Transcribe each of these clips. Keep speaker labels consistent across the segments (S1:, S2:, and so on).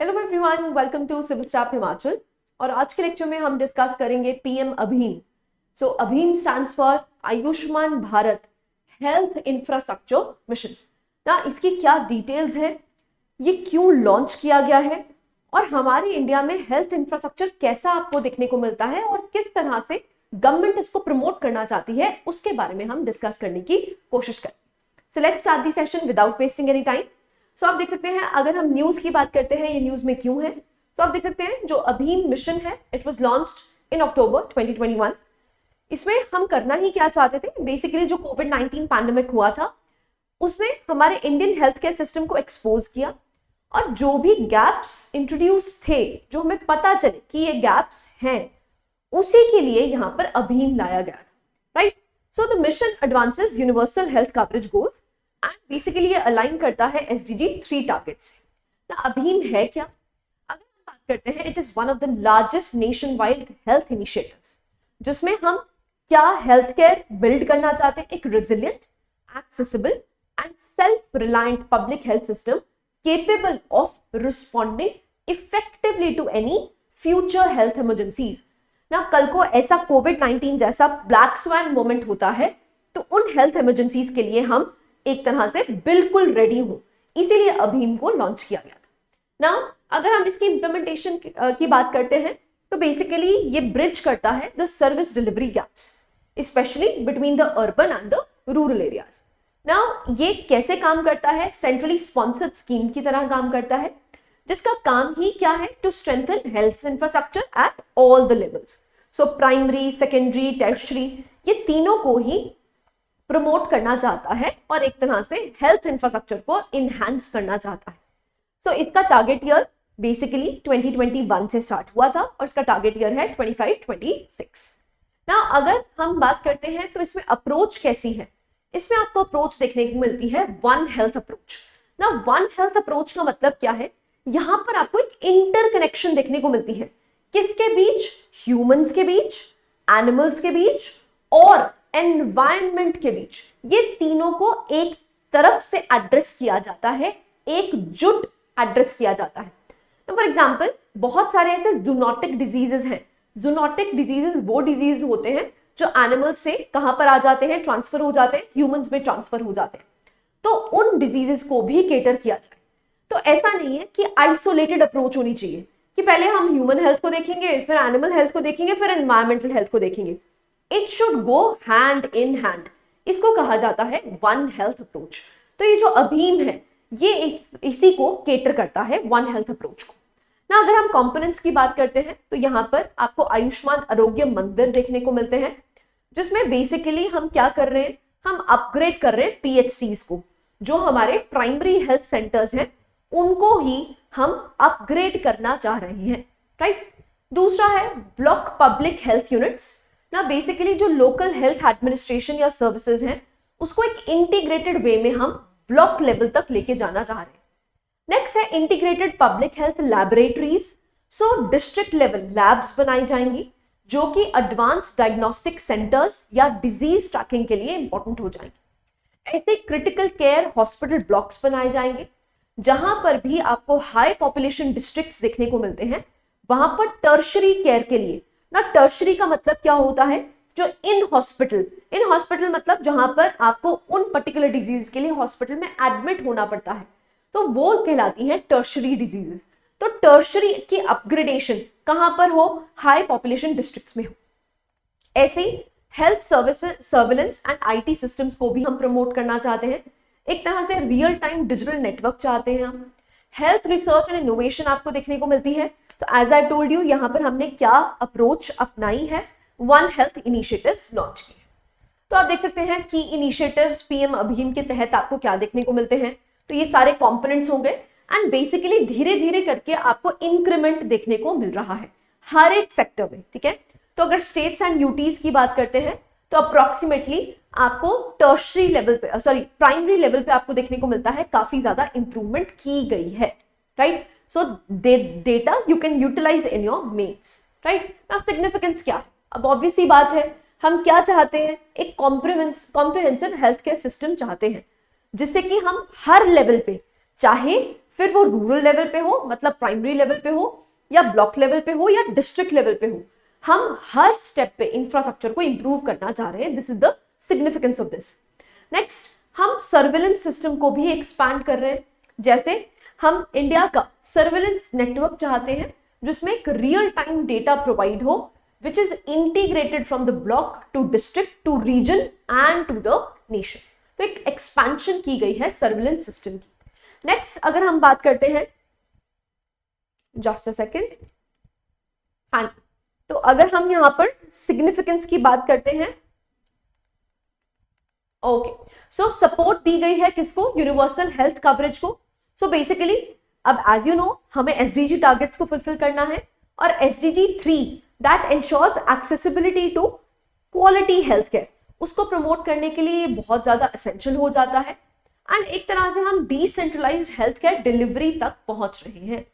S1: Hello everyone, welcome to civil staff Himachal. और आज के लेक्चर में हम डिस्कस करेंगे पीएम अभीम। सो अभीम stands for Ayushman Bharat health infrastructure mission. ना इसकी क्या डिटेल्स है, ये क्यों लॉन्च किया गया है और हमारे इंडिया में हेल्थ इंफ्रास्ट्रक्चर कैसा आपको देखने को मिलता है और किस तरह से गवर्नमेंट इसको प्रमोट करना चाहती है, उसके बारे में हम डिस्कस करने की कोशिश करें। So let's start the session without wasting any time. So आप देख सकते हैं, अगर हम न्यूज की बात करते हैं, ये न्यूज में क्यों है, तो आप देख सकते हैं जो अभीम मिशन है, इट वाज लॉन्च्ड इन अक्टूबर 2021। इसमें हम करना ही क्या चाहते थे, बेसिकली जो कोविड-19 पैंडेमिक हुआ था उसने हमारे इंडियन हेल्थ केयर सिस्टम को एक्सपोज किया और जो भी गैप्स इंट्रोड्यूस थे, जो हमें पता चले कि ये गैप्स हैं, उसी के लिए यहाँ पर अभीम लाया गया था, right. So the mission advances universal health coverage goals and basically ये अलाइन करता है SDG 3 टारगेट्स। अभीम है क्या, अगर हम बात करते हैं, it is one of the largest nation wide health initiatives, जिसमें हम क्या हेल्थ केयर बिल्ड करना चाहते हैं, एक resilient, accessible and self reliant public health system capable of responding effectively to any future health emergencies। ना कल को ऐसा कोविड-19 जैसा ब्लैक स्वैन मोमेंट होता है तो उन हेल्थ इमरजेंसीज के लिए हम एक तरह से बिल्कुल रेडी हो, इसीलिए अभीम को लॉन्च किया गया था। ना अगर हम इसकी इंप्लीमेंटेशन की बात करते हैं तो बेसिकली ये ब्रिज करता है the service delivery gaps, specially between the urban and the rural areas. Now ये कैसे काम करता है, सेंट्रली स्पॉन्सर्ड स्कीम की तरह काम करता है, जिसका काम ही क्या है, to strengthen health infrastructure at all the levels. So primary, secondary, tertiary, ये तीनों को ही प्रमोट करना चाहता है और एक तरह से हेल्थ इंफ्रास्ट्रक्चर को इनहैंस करना चाहता है। सो इसका टारगेट ईयर बेसिकली 2021 से स्टार्ट हुआ था और इसका टारगेट ईयर है 25-26। ना अगर हम बात करते हैं तो इसमें अप्रोच कैसी है, इसमें आपको अप्रोच देखने को मिलती है वन हेल्थ अप्रोच। ना वन हेल्थ अप्रोच का मतलब क्या है, यहां पर आपको एक इंटरकनेक्शन देखने को मिलती है, किसके बीच, ह्यूमंस के बीच, एनिमल्स के बीच और एनवायरनमेंट के बीच। ये तीनों को एक तरफ से एड्रेस किया जाता है, एकजुट एड्रेस किया जाता है। फॉर एग्जाम्पल बहुत सारे ऐसे जूनोटिक डिजीजेस हैं। जूनोटिक डिजीजेस वो डिजीज होते हैं जो एनिमल्स से कहां पर आ जाते हैं, ट्रांसफर हो जाते हैं, ह्यूमंस में ट्रांसफर हो जाते हैं, तो उन डिजीजेस को भी केटर किया जाए। तो ऐसा नहीं है कि आइसोलेटेड अप्रोच होनी चाहिए कि पहले हम ह्यूमन हेल्थ को देखेंगे, फिर एनिमल हेल्थ को देखेंगे, फिर एनवायरमेंटल हेल्थ को देखेंगे। It should go hand in hand, इसको कहा जाता है वन हेल्थ अप्रोच। तो ये जो अभीम है ये इसी को केटर करता है, वन हेल्थ अप्रोच को। ना अगर हम कंपोनेंट्स की बात करते हैं तो यहाँ पर आपको आयुष्मान आरोग्य मंदिर देखने को मिलते हैं, जिसमें बेसिकली हम क्या कर रहे हैं, हम अपग्रेड कर रहे हैं PHCs को, जो हमारे प्राइमरी हेल्थ सेंटर्स हैं उनको ही हम अपग्रेड करना चाह रहे हैं, राइट। दूसरा है ब्लॉक पब्लिक हेल्थ यूनिट्स। ना बेसिकली जो लोकल हेल्थ एडमिनिस्ट्रेशन या सर्विसेज हैं उसको एक इंटीग्रेटेड वे में हम ब्लॉक लेवल तक लेके जाना चाह रहे हैं। नेक्स्ट है इंटीग्रेटेड पब्लिक हेल्थ लैबोरेटरीज। सो डिस्ट्रिक्ट लेवल लैब्स बनाई जाएंगी जो कि एडवांस डायग्नोस्टिक सेंटर्स या डिजीज ट्रैकिंग के लिए इंपॉर्टेंट हो जाएंगे। ऐसे क्रिटिकल केयर हॉस्पिटल ब्लॉक्स बनाए जाएंगे जहां पर भी आपको हाई पॉपुलेशन डिस्ट्रिक्ट्स देखने को मिलते हैं, वहां पर टर्शरी केयर के लिए। ना टर्शरी का मतलब क्या होता है, जो इन हॉस्पिटल मतलब जहां पर आपको उन पर्टिकुलर डिजीज के लिए हॉस्पिटल में एडमिट होना पड़ता है, तो वो कहलाती है टर्शरी डिजीजेस। तो टर्शरी की अपग्रेडेशन कहां पर हो, हाई पॉपुलेशन डिस्ट्रिक्ट्स में हो। ऐसे ही health services, surveillance and IT systems को भी हम प्रमोट करना चाहते हैं। एक तरह से रियल टाइम डिजिटल नेटवर्क चाहते हैं हम। हेल्थ रिसर्च एंड इनोवेशन आपको देखने को मिलती है। तो एज आई टोल्ड यू, यहाँ पर हमने क्या अप्रोच अपनाई है, वन हेल्थ इनिशिएटिव्स लॉन्च किए। तो आप देख सकते हैं कि इनिशिएटिव्स पीएम अभीम के तहत आपको क्या देखने को मिलते हैं, तो ये सारे कंपोनेंट्स होंगे एंड बेसिकली धीरे धीरे करके आपको इंक्रीमेंट देखने को मिल रहा है हर एक सेक्टर में, ठीक है। तो अगर स्टेट्स एंड यूटीज की बात करते हैं तो अप्रोक्सीमेटली आपको टर्शरी लेवल पे, प्राइमरी लेवल पे आपको देखने को मिलता है काफी ज्यादा इंप्रूवमेंट की गई है, right. So data you can utilise in your mains, right. Now significance क्या है, अब ऑब्वियस सी बात है, हम क्या चाहते हैं, एक कॉम्प्रिहेंसिव हेल्थ केयर सिस्टम चाहते हैं जिससे कि हम हर लेवल पे, चाहे फिर वो रूरल लेवल पे हो, मतलब प्राइमरी लेवल पे हो, या ब्लॉक लेवल पे हो, या डिस्ट्रिक्ट लेवल पे हो, हम हर स्टेप पे इंफ्रास्ट्रक्चर को इंप्रूव करना चाह रहे हैं. This is the significance of this. Next, हम सर्विलेंस सिस्टम को भी एक्सपैंड कर रहे हैं. जैसे हम इंडिया का सर्विलेंस नेटवर्क चाहते हैं जिसमें एक रियल टाइम डेटा प्रोवाइड हो which is integrated from the block to district to region and to the nation. तो एक एक्सपेंशन की गई है सर्विलेंस सिस्टम की. नेक्स्ट, अगर हम बात करते हैं, जस्ट अ सेकेंड, हाँ जी, तो अगर हम यहां पर सिग्निफिकेंस की बात करते हैं, ओके, सो सपोर्ट दी गई है किसको? यूनिवर्सल हेल्थ कवरेज को. सो बेसिकली अब एज यू नो हमें एसडीजी टारगेट्स को फुलफिल करना है, और SDG 3 that ensures accessibility to quality health care, उसको प्रमोट करने के लिए ये बहुत ज्यादा एसेंशियल हो जाता है. एंड एक तरह से हम डिसेंट्रलाइज्ड हेल्थ केयर डिलीवरी तक पहुंच रहे हैं.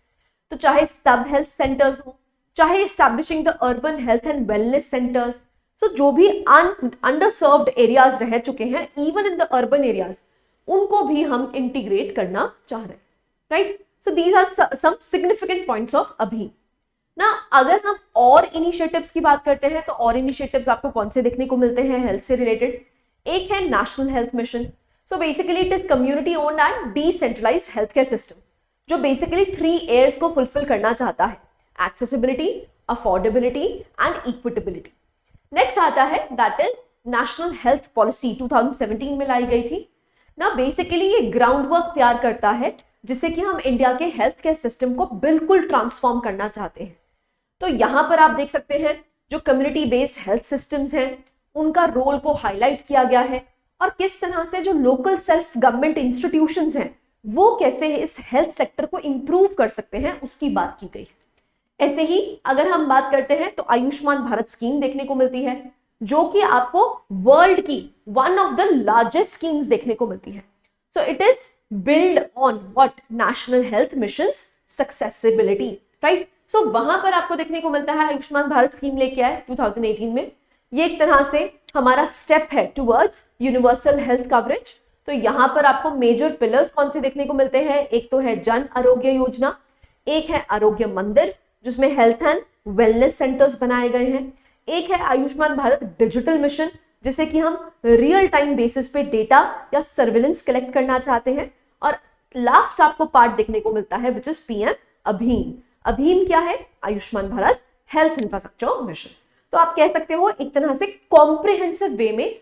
S1: तो चाहे सब हेल्थ सेंटर्स हो, चाहे establishing the urban health and wellness centres, so जो भी अंडरसर्व्ड एरियाज रह चुके हैं even in the urban areas, उनको भी हम इंटीग्रेट करना चाह रहे हैं. Right, so these are some significant points of अभी. ना अगर हम और इनिशिएटिव्स की बात करते हैं, तो और इनिशिएटिव्स आपको कौन से देखने को मिलते हैं हेल्थ से रिलेटेड? एक है national health mission. So basically it is community owned and decentralised health care system, जो बेसिकली 3 एयर्स को फुलफिल करना चाहता है: accessibility, affordability and equitability. Next आता है that is national health policy, 2017 में लाई गई थी ना. बेसिकली ये ग्राउंड वर्क तैयार करता है जिससे कि हम इंडिया के हेल्थ केयर सिस्टम को बिल्कुल ट्रांसफॉर्म करना चाहते हैं. तो यहां पर आप देख सकते हैं जो कम्युनिटी बेस्ड हेल्थ सिस्टम्स हैं उनका रोल को हाईलाइट किया गया है, और किस तरह से जो लोकल सेल्फ गवर्नमेंट इंस्टीट्यूशंस हैं वो कैसे इस हेल्थ सेक्टर को इंप्रूव कर सकते हैं उसकी बात की गई. ऐसे ही अगर हम बात करते हैं तो आयुष्मान भारत स्कीम देखने को मिलती है, जो कि आपको वर्ल्ड की one of the largest schemes देखने को मिलती है. So it is build on what? National health mission accessibility. Right, so वहां पर आपको देखने को मिलता है आयुष्मान भारत स्कीम लेके आए 2018 में. ये एक तरह से हमारा स्टेप है टुवर्ड्स यूनिवर्सल हेल्थ कवरेज. तो यहां पर आपको मेजर पिलर्स कौन से देखने को मिलते हैं? एक तो है जन आरोग्य योजना, एक है आरोग्य मंदिर जिसमें हेल्थ एंड वेलनेस सेंटर्स बनाए गए हैं, एक है आयुष्मान भारत डिजिटल मिशन जिसे कि हम रियल टाइम बेसिस पे डेटा या सर्विलेंस कलेक्ट करना चाहते हैं, और लास्ट आपको पार्ट देखने को मिलता है विच इज पीएम अभीम. अभीम क्या है? Ayushman Bharat health infrastructure mission. तो आप कह सकते हो एक तरह से कॉम्प्रिहेंसिव वे में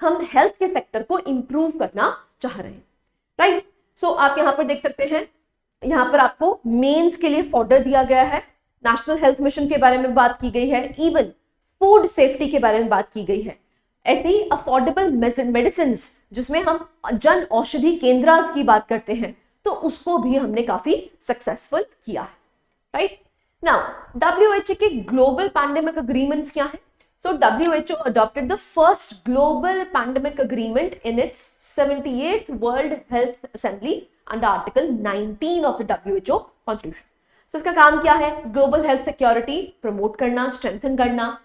S1: हम हेल्थ के सेक्टर को इंप्रूव करना चाह रहे हैं. राइट, सो आप यहां पर देख सकते हैं, यहां पर आपको मेंस के लिए फॉर्डर दिया गया है, नेशनल हेल्थ मिशन के बारे में बात की गई है, इवन फूड सेफ्टी के बारे में बात की गई है. ऐसे ही अफोर्डेबल मेडिसिन जिसमें हम जन औषधि केंद्र की बात करते हैं, तो उसको भी हमने काफी सक्सेसफुल किया है. राइट, नाउ WHO के ग्लोबल पैंडेमिक अग्रीमेंट्स क्या है? सो WHO adopted the first global pandemic agreement in its 78th World Health Assembly under Article 19 of the WHO Constitution. So इसका काम क्या है? ग्लोबल हेल्थ सिक्योरिटी प्रमोट करना, स्ट्रेंथन करना,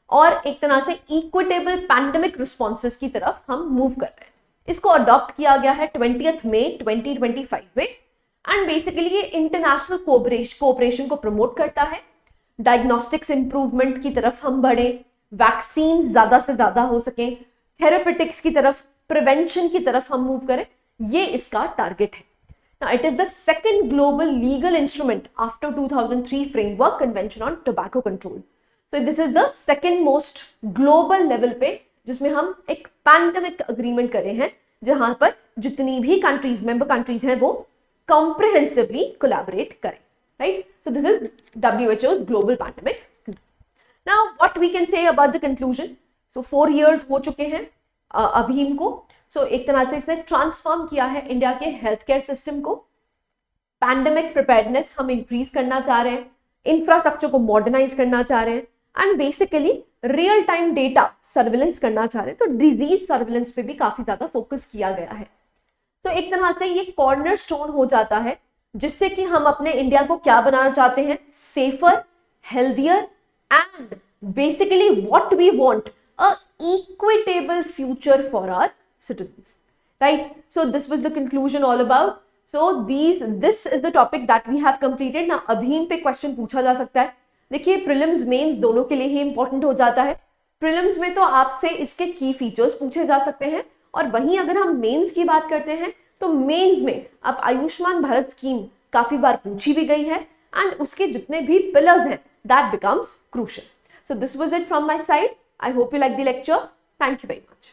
S1: और एक तरह से इक्विटेबल पैंडेमिक रिस्पॉन्सेस की तरफ हम मूव कर रहे हैं. इसको अडॉप्ट किया गया है 20 मई 2025 में, एंड बेसिकली ये इंटरनेशनल कोऑपरेशन को प्रमोट करता है. डायग्नोस्टिक्स इंप्रूवमेंट की तरफ हम बढ़े, वैक्सीन ज्यादा से ज्यादा हो सके, थेरेपेटिक्स की तरफ, प्रिवेंशन की तरफ हम मूव करें, ये इसका टारगेट है. Now, it is the second global legal instrument after 2003 Framework Convention on Tobacco Control. So, this is the second most global level पे जिसमें हम एक पैंडेमिक अग्रीमेंट करे हैं, जहां पर जितनी भी कंट्रीज, मेंबर कंट्रीज हैं, वो कॉम्प्रिहेंसिवली कोलैबोरेट करें. Right, so this is WHO's global pandemic. Now, what we can say about the conclusion? So, 4 years हो चुके हैं अभीम को. एक तरह से इसने ट्रांसफॉर्म किया है इंडिया के हेल्थ केयर सिस्टम को. पैंडेमिक प्रिपेयर्डनेस हम इंक्रीज करना चाह रहे हैं, इंफ्रास्ट्रक्चर को मॉडर्नाइज करना चाह रहे हैं, and basically real time data surveillance करना चाह रहे हैं. तो डिजीज सर्विलेंस पे भी काफी ज्यादा फोकस किया गया है. तो एक तरह से ये कॉर्नर स्टोन हो जाता है जिससे कि हम अपने इंडिया को क्या बनाना चाहते हैं? Safer, healthier and basically what we want, a equitable future for our citizens. Right, so this was the conclusion all about so this is the topic that we have completed ना। अभीन पे question पूछा जा सकता है। देखिए prelims mains दोनों के लिए ही इंपॉर्टेंट हो जाता है। प्रीलिम्स में तो आपसे इसके की फीचर्स पूछे जा सकते हैं, और वहीं अगर हम मेंस की बात करते हैं तो मेंस में अब आयुष्मान भारत स्कीम काफी बार पूछी भी गई है, एंड उसके जितने भी पिलर्स हैं that becomes crucial. So this was it from my side. I hope you like the lecture. Thank you very much.